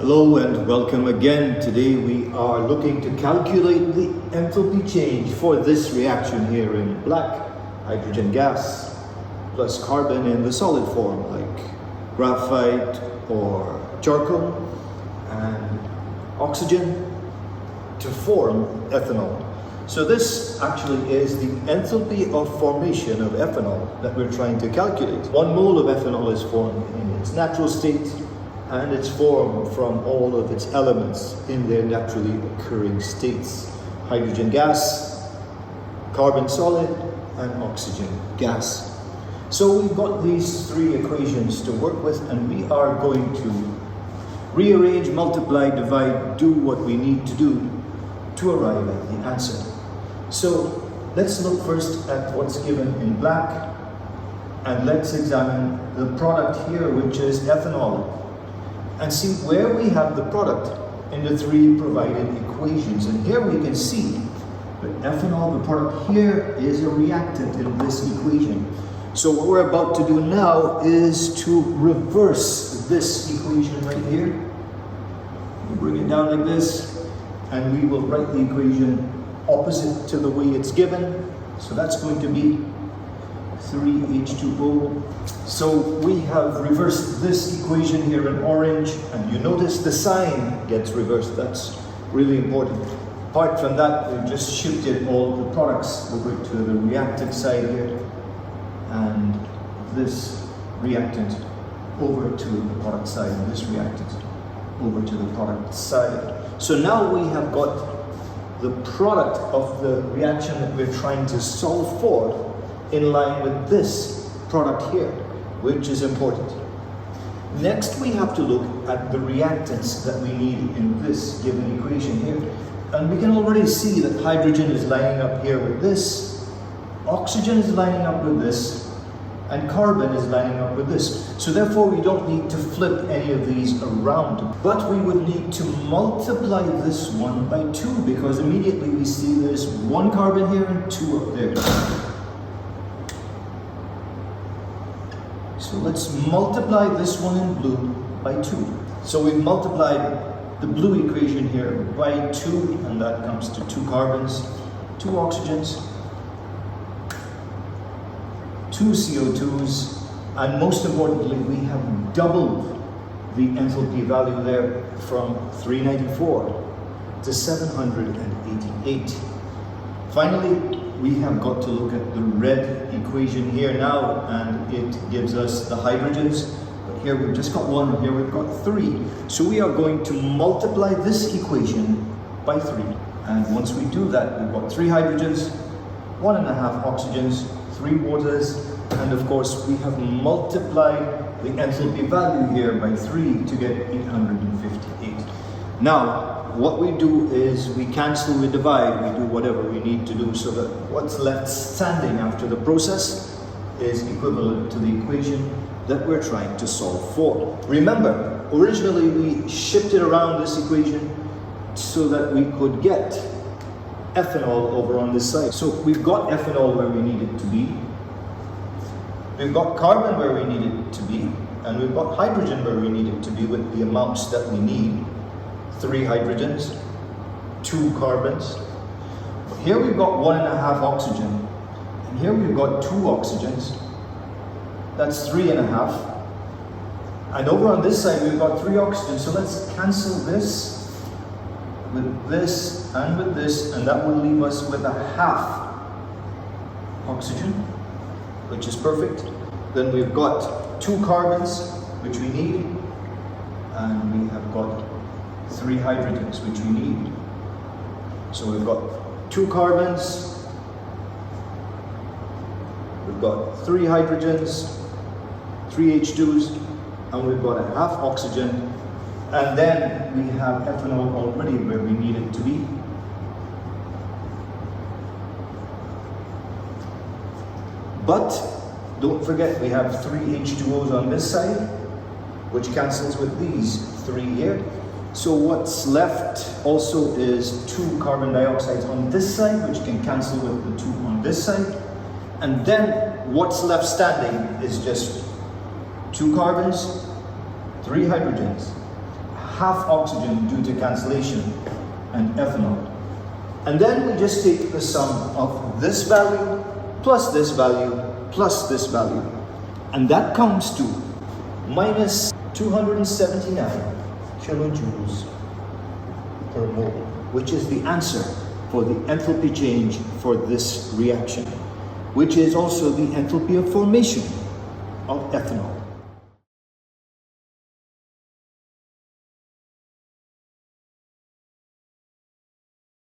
Hello and welcome again. Today we are looking to calculate the enthalpy change for this reaction here in black, hydrogen gas plus carbon in the solid form like graphite or charcoal, and oxygen to form ethanol. So this actually is the enthalpy of formation of ethanol that we're trying to calculate. 1 mole of ethanol is formed in its natural state, and it's formed from all of its elements in their naturally occurring states: hydrogen gas, carbon solid, and oxygen gas. So we've got these three equations to work with, and we are going to rearrange, multiply, divide, do what we need to do to arrive at the answer. So let's look first at what's given in black, and let's examine the product here, which is ethanol, and see where we have the product in the three provided equations. And here we can see that ethanol, the product here, is a reactant in this equation. So what we're about to do now is to reverse this equation right here. We'll bring it down like this, and we will write the equation opposite to the way it's given. So that's going to be 3H2O. So we have reversed this equation here in orange, and you notice the sign gets reversed. That's really important. Apart from that, we've just shifted all the products over to the reactant side here, and this reactant over to the product side, and this reactant over to the product side. So now we have got the product of the reaction that we're trying to solve for in line with this product here, which is important. Next, we have to look at the reactants that we need in this given equation here. And we can already see that hydrogen is lining up here with this, oxygen is lining up with this, and carbon is lining up with this. So therefore, we don't need to flip any of these around. But we would need to multiply this one by 2, because immediately we see there's 1 carbon here and 2 up there. So let's multiply this one in blue by 2. So we've multiplied the blue equation here by 2, and that comes to 2 carbons, 2 oxygens, 2 CO2s, and most importantly, we have doubled the enthalpy value there from 394 to 788. Finally, we have got to look at the red equation here now, and it gives us the hydrogens. But here we've just got 1, and here we've got 3. So we are going to multiply this equation by 3. And once we do that, we've got 3 hydrogens, 1.5 oxygens, 3 waters, and of course we have multiplied the enthalpy value here by 3 to get 858. Now, what we do is we cancel, we divide, we do whatever we need to do so that what's left standing after the process is equivalent to the equation that we're trying to solve for. Remember, originally we shifted around this equation so that we could get ethanol over on this side. So we've got ethanol where we need it to be, we've got carbon where we need it to be, and we've got hydrogen where we need it to be with the amounts that we need. 3 hydrogens, 2 carbons. Here we've got 1.5 oxygen, and here we've got 2 oxygens. That's 3.5. And over on this side we've got 3 oxygens. So let's cancel this with this and with this, and that will leave us with a half oxygen, which is perfect. Then we've got 2 carbons, which we need, and we have got 3 hydrogens, which we need. So we've got 2 carbons, we've got 3 hydrogens, 3 H2s, and we've got a half oxygen, and then we have ethanol already where we need it to be. But don't forget, we have 3 H2Os on this side, which cancels with these 3 here. So what's left also is 2 carbon dioxides on this side, which can cancel with the 2 on this side. And then what's left standing is just 2 carbons, 3 hydrogens, half oxygen due to cancellation and ethanol. And then we just take the sum of this value plus this value plus this value. And that comes to minus 279 kilojoules per mole, which is the answer for the enthalpy change for this reaction, which is also the enthalpy of formation of ethanol.